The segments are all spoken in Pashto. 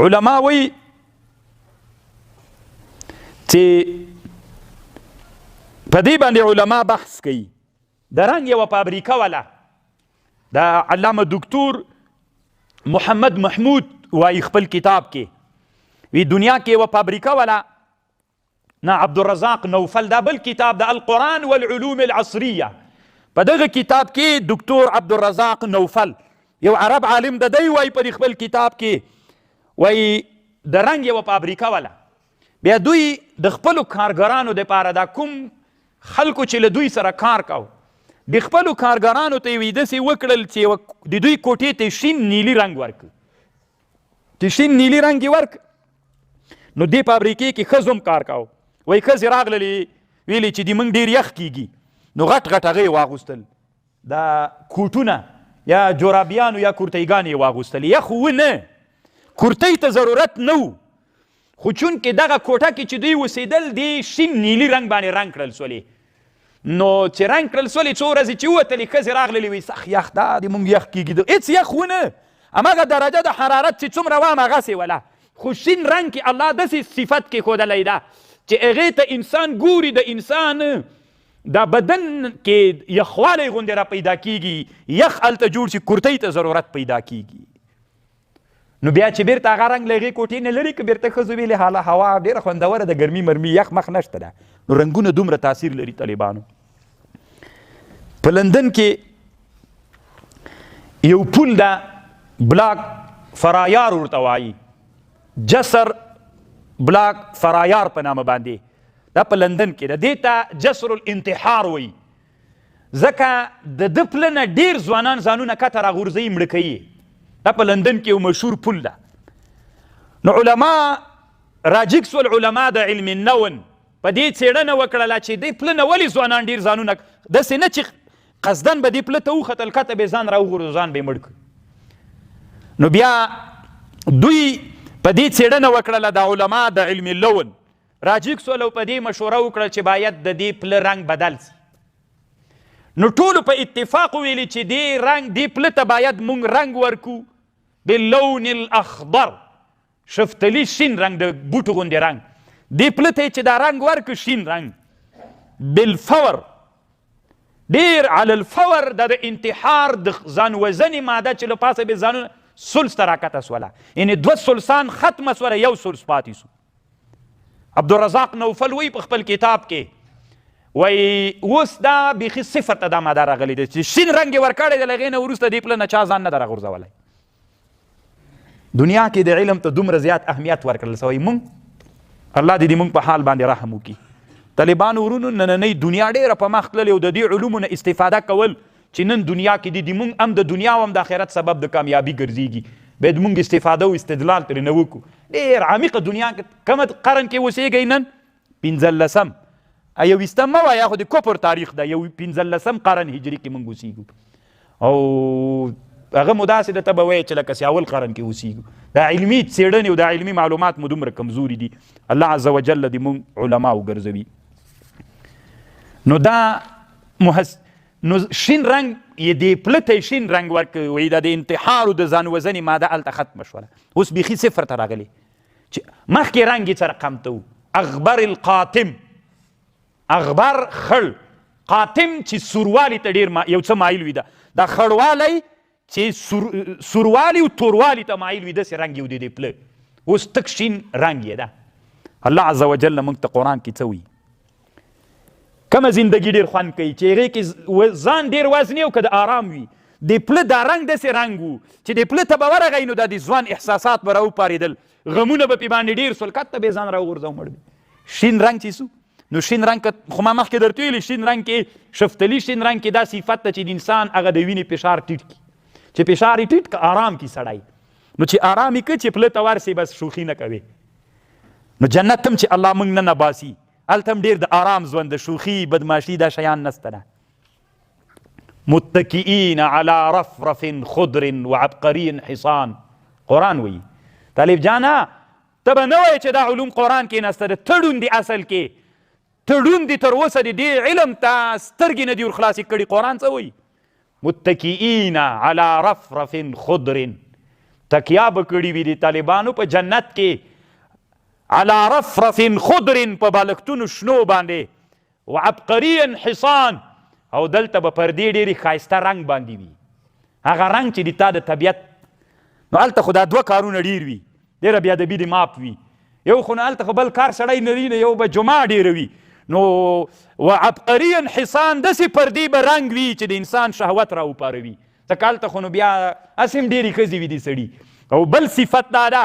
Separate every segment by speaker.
Speaker 1: علما وایي چې په دې باندې علما بحث کوي د رنګ یوه فابریکه وله د علامه دکتور محمد محمود وایي خپل کتاب کې وی دنیا کې یوه فابریکه وله نه عبدالرزاق نوفل دا بل کتاب د القرآن والعلوم العصریه په دغه کتاب کې دکتور عبدالرزاق نوفل یو عرب عالم د دی وایي په خپل کتاب کې وایي د رنګ یوه فابریکه وله بیا دوی د خپلو کارګرانو دپاره دا کوم خلکو چې له دوی سره کار کو د خپلو کارګرانو ته یې وایي داسې وکړل چې د دوی کوټې ته شین نیلي رنګ ورکړه چې شین نیلي رنګ یې ورکړه نو دې فابریکې کې ښځو هم کار کو وایي ښځې راغللې ویلې چې د موږ ډېر یخ کېږي نو غټ غټ هغه یې واغوستل دا کوټونه یا جورابیانو یا کورتیګانې یې واغوستل یخ ونه کورتۍ ته ضرورت نه و خو چونکې دغه کوټه کې چې دوی اوسېدل دې شین نیلي رنګ باندې رنګ کړل سولې نو چې رنګ کړل سولې څو ورځې چې ووتلې ښځې راغللې وایي سخت یخ دا د موږ یخ کېږي هېڅ یخ ونه هماغه درجه د حرارت چې څومره وه هماغسې وله خو شین رنګ کې الله داسې صفت کېښودلی ده چې هغې ته انسان ګوري د انسان دا بدن کې یخوالی غوندې را پیدا کېږي یخ هلته جوړ شي کورتۍ ته ضرورت پیدا کېږي نو بیا چې بیرته هغه رنګ له هغې کوټې نه لرې که بیرته ښځو ویلې حاله هوا ډېره خوندوره د ګرمي مرمي یخ مخ نشته ده نو رنګونه دومره تاثیر لري طالبانو په لندن کې یو پول ده بلاک فرایار ورته وایي جسر بلاک فرایار په نامه باندې دا په لندن کې ده دې ته جسر الانتحار وایي ځکه د ده پله نه ډېر ځوانان ځانونه کته راغورځوي مړه کوي دا په لندن کې یو مشهور پل ده نو علما راجګ سول علما د علم النون په دې څېړنه وکړله چې دې پله نه ولې ځوانان ډېر ځانونه داسې نه چې قصدن به دې پله ته وختل کته به ځان راوغورځو ځان به یې مړ کړي نو بیا دوی په دې څېړنه وکړله د علما د علم اللون راجګ سول او په دې مشوره وکړه چې باید د دې پله رنګ بدل سي نو ټولو په اتفاق ویلي چې دې رنګ دې پله ته باید مونږ رنګ ورکو باللون الاخضر شفتلي شین رنګ د بوټو غوندې رنګ دې پله ته چې دا رنګ ورکو شین رنګ بالفور ډېر علی الفور د انتحار د ځان وزنې ماده چې له پاسه به ځانونه سلس ته راکته سوله یعنې دوه سلسان ختمه سوله یو سلس پاتې سو عبدالرزاق نوفل وی په خپل کتاب کې وایي اوس دا بیخي صفر ته دا ماده راغلی ده چې شین رنګ یې ورکړی دی له هغې نه وروسته دې پله نه چا ځان نه ده راغورځولی دنیا کې د علم ته دومره زیات اهمیت ورکړل سوی مونږ الله دې مونږ په حال باندې رحم وکړي طالبانو ورونو نننۍ دنیا ډېره په مخ تللې او د دې علومو نه استفاده کول چې نن دنیا کې دي مونږ هم د دنیا او هم د آخرت سبب د کامیابي ګرځېږي باید مونږ استفاده او استدلال ترې نه وکړو ډېر عمیقه دنیا کومه قرن کې اوسېږئ نن 15 ایویستم مه وایه خو د کفر تاریخ ده یو 15 قرن هجري کې مونږ اوسېږو او هغه مو داسې درته به وایي چې لکه اول قرن کې اوسېږو دا علمي څېړنې او دا علمي معلومات مو دومره کمزوري دي الله عز وجل دې مونږ علما وګرځوي نو دا نو شین رنګ یې دې پله ته شین رنګ ورکوي وایي دا د انتحار او د ځان وزنې ماده هلته ختمه شوله اوس بیخي صفر ته راغلی چې مخکې رنګ یې څه رقم ته و اغبر القاتم اغبر خړ قاتم چې سوروالي ته ډېر یو څه مایل وي دا خړوالی چې سوروالي او توروالی ته مایل وي داسې رنګ یې و د دې پله اوس تک شین رنګ یې ده الله عز وجل موږ ته قرآن کې څه وي کومه زندګي ډېر خوند کوي چې هغې کې ځان ډېر وزني او که د آرام وي د پله دا رنګ داسې رنګ و چې د پله ته به ورغی نو دا د ځوان احساسات به راوپارېدل غمونه به پې باندې ډېر سول کته به یې ځان راوغورځو مړ شین رنګ چې سو نو شین رنګ خو ما مخکې درته ویلي شین رنګ کې شفتلي شین رنګ کې دا صفت ده چې د انسان هغه د وینې فشار ټیټ کړي چې فشار یې ټیټ که آرام کړي سړی نو چې آرام یې کړي چې پله ته ورسې بس شوخي نه کوي نو جنت هم چې الله موږ نه نباسي هلته هم ډېر د آرام ژوند د شوخي بدماشي دا شیان نسته ده متکئین علی رفرف خضر وعبقري حصان قرآن وایي طالب جانا ته به نه وایې چې دا علوم قرآن کې نسته ده تړون دي اصل کې تړون دي تر اوسه د دې علم ته سترګې نه دي ورخلاصې کړي قرآن څه وایي متکئین علی رفرف خضر تکیا به کړي وي د طالبانو په جنت کې علی رفرف خضر په بالښتونو شنو باندې وعبقري حصان او دلته به پردې ډېرې ښایسته رنګ باندې وي هغه رنګ چې د تا د طبیعت نو هلته خو دا دوه کارونه ډېر وي ډېره بېادبي د ماپ وي یو خو نه هلته خو بل کار سړی نه وي یو به جمعه ډېره وي نو وعبقري حصان داسې پردې به رنګ وي چې د انسان شهوت را وپاروي ځکه هلته خو نو بیا هسې هم ډېرې ښځې وي د سړي او بل صفت دا ده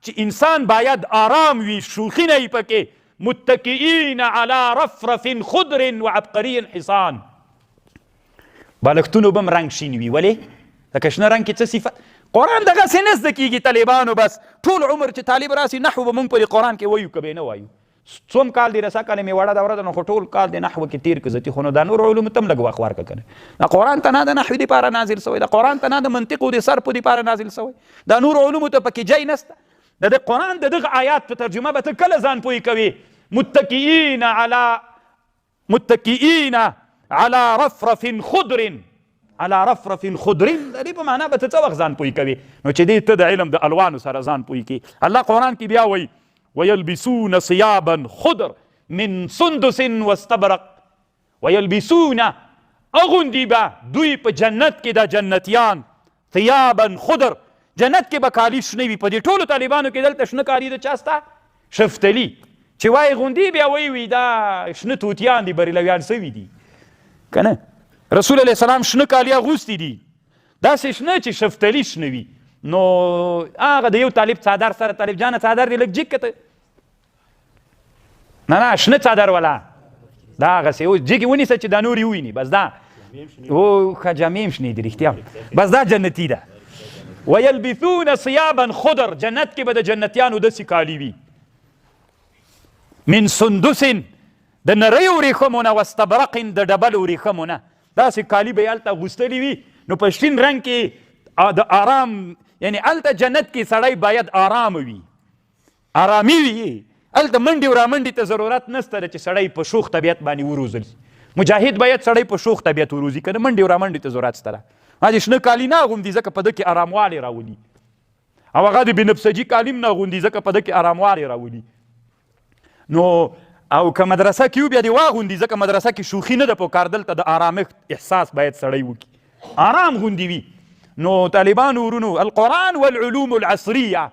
Speaker 1: چې انسان باید آرام وي شوخي نه وي پکې متکئین علی رفرف خضر وعبقري حصان بالښتونو به هم رنګ شین وي ولې ځکه شنه رنګ کې څه صفت قرآن دغسې نه زده کېږي طالبانو بس ټول عمر چې طالب راسي نحو به موږ په قرآن کې وایو که به نه وایو څوم کال دی رسا کال مې وړه دوره ده نو خو ټول کال د نحو کې تېر که زتي خو نو دا نور علومو ته هم لږ وخت ورکړه که نه دا قرآن ته نه د نحوي دپاره نازل سوی دا قرآن ته نه د منطقو د صرفو دپاره نازل سوی دا نور علومو ته پکې جای نسته د قرآن د دغه آیات په ترجمه به ته کله ځان پوهې کوې متکئین علی رفرف خضر علی رفرف خضر د دې په معنا به ته څه وخت ځان پوهې کوې نو چې دې ته د علم د الوانو سره ځان پوهې کړې الله قرآن کې بیا وایي ويلبسون ثيابا خضر من سندس واستبرق ويلبسون اغوندي با دوی په جنت کې دا جنتیان ثيابا خضر جنت کې به کالي شنه وي په دې ټولو طالبانو کې دلته شنه کالي د چا سته شفتلي چې وایي غوندي بیا وایي دا شنه توتیان دي بریلویان سوي دي که نه رسول علیه السلام شنه کالي اغوستي دي داسې شنه چې شفتلي شنه وي نو هغه د یو طالب څادر سره طالب جانه څادر دی لږ جګ کته نه شنه څادر ولا دا هغسې اوس جګې ونیسه چې دا نورې وویني بس دا ښه جامې هم شنې دي رښتیا بس دا جنتي ده ویلبثون ثیابا خضر جنت کې به د جنتیانو داسې کالي وي من سندس د نریو ورېښمو نه واستبرق د ډبلو ورېښمو نه داسې کالي به یې هلته اغوستلي وي نو په شین رنګ کې د آرام یعنی هلته جنت کې سړی باید آرام وي آرامي وي هلته منډې و رامنډې ته ضرورت نشته ده چې سړی په شوخ طبیعت باندې وروزل مجاهد باید سړی په شوخ طبیعت وروزي که نه منډې و رامنډې ته ضرورت شته ده هغې شنه کالي نه اغوندي ځکه په ده کې اراموالی راولي او هغه د بنفسجي کالي هم نه اغوندي ځکه په ده کې اراموالی راولي نو او که مدرسه کې بیا دې واغوندي ځکه مدرسه کې شوخي نه ده پکار دلته د آرامښت احساس باید سړی وکړي آرام غوندي وي نو طالبانو ورونو القرآن والعلوم العصریه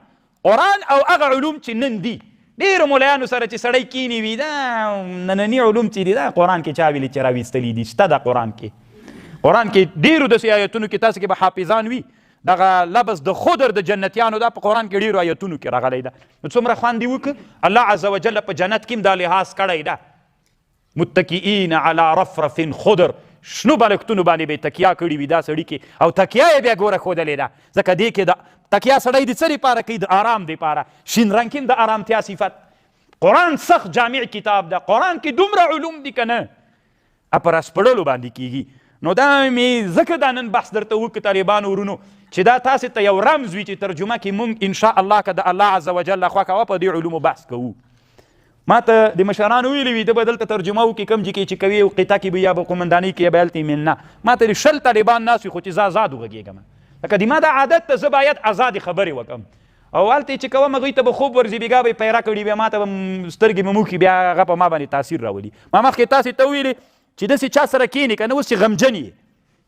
Speaker 1: قرآن او هغه علوم چې نن دي ډېرو ملایانو سره چې سړی کینی وي دا ننني علوم چې دي دا قرآن کې چا ویلي چې راویستلي دي شته ده قرآن کې ډېرو داسې آیتونو کې تاسو کې به حافظان وي دغه لبس د خضر د جنتیانو دا په قرآن کې ډېرو آیتونو کې راغلی ده نو څومره خوند دې وکړه الله عز وجل په جنت کې هم دا لحاظ کړی ده متکئین علی رفرف خضر شنو بالښتونو باندې به تکیا کړي وي دا سړي کې او تکیا یې بیا ګوره ښودلې ده ځکه دې کې د تکیا سړی د څه دپاره کوي د آرام دپاره شین رنګ کې د آرامتیا صفت قرآن سخت جامع کتاب ده قرآن کې دومره علوم دي که نه په راسپړلو باندې کېږي نو دا مې ځکه دا نن بحث درته وکړو طالبانو ورونو چې دا تاسې ته یو رمز وي چې ترجمه کې مونږ انشاءالله که د الله عز وجل لخوا کوه په دې علومو بحث کوو ما ته د مشرانو ویلي وي ته به دلته ترجمه وکړي کوم ځای کې چې کوي قطعه کې به یا به قمندانۍ کې یا به هلته ملنه ما ته د 10 طالبان ناست وي خو چې زه ازاد وغږېږم لکه د ما دا عادت ته زه باید ازادې خبرې وکړم او هلته چې کوم هغوی ته به خوب ورځي بېګا به یې پیره کړي بیا ما ته به سترګې مې موکي بیا هغه په ما باندې تاثیر راولي ما مخکې تاسې ته ویلې چې داسې چا سره کښېنې که نه اوس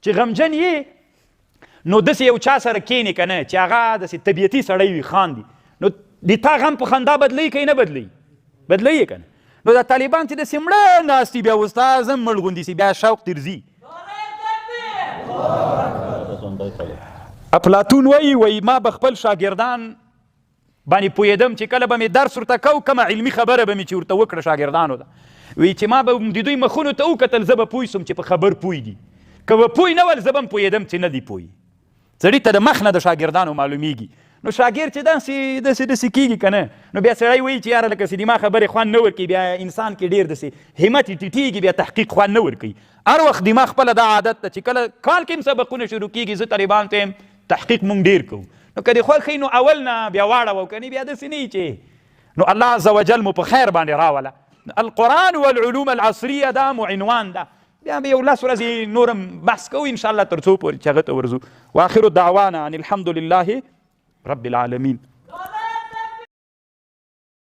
Speaker 1: چې غمجن یې نو داسې یو چا سره کښېنې که نه چې هغه داسې طبیعتي سړی وي خاندي نو د تا غم په خندا بدلوي که یې نه بدلوي که نه نو دا طالبان چې داسې مړه ناست دي بیا استاذ هم مړ غوندې سي بیا شوق ترځي افلاطون وایي ما به خپل شاګردان باندې پوهېدم چې کله به مې درس ورته کو کومه علمي خبره به مې چې ورته وکړه شاګردانو ته وایي چې ما به د دوی مخونو ته وکتل زه به پوه سم چې په خبر پوه دي که به پوه نه ول زه به هم پوهېدم چې نه دي پوه سړي ته د مخ نه د شاګردانو معلومیږي نو شاګرد چې داسې کېږي که نه نو بیا سړی وایي چې یاره لکه چې د ما خبرې خوند نه ورکوي بیا انسان کې ډېر داسې همت یې ټیټېږي بیا تحقیق خوند نه ورکوي هر وخت د ما خپله دا عادت ده چې کله کال کې هم سبقونه شروع کېږي زه طالبانو ته یم تحقیق مونږ ډېر کوو نو که د خوښ ښي نو اول نه بیا واړوو که نه بیا داسې نه چې نو الله عز وجل مو په خیر باندې راوله القرآن والعلوم العصریه دا مو عنوان ده بیا به یو 10 ورځې نور هم بحث کوو انشاءالله تر څو پورې چې هغه ته ورځو واخر دعوانا ان الحمد لله رب العالمین.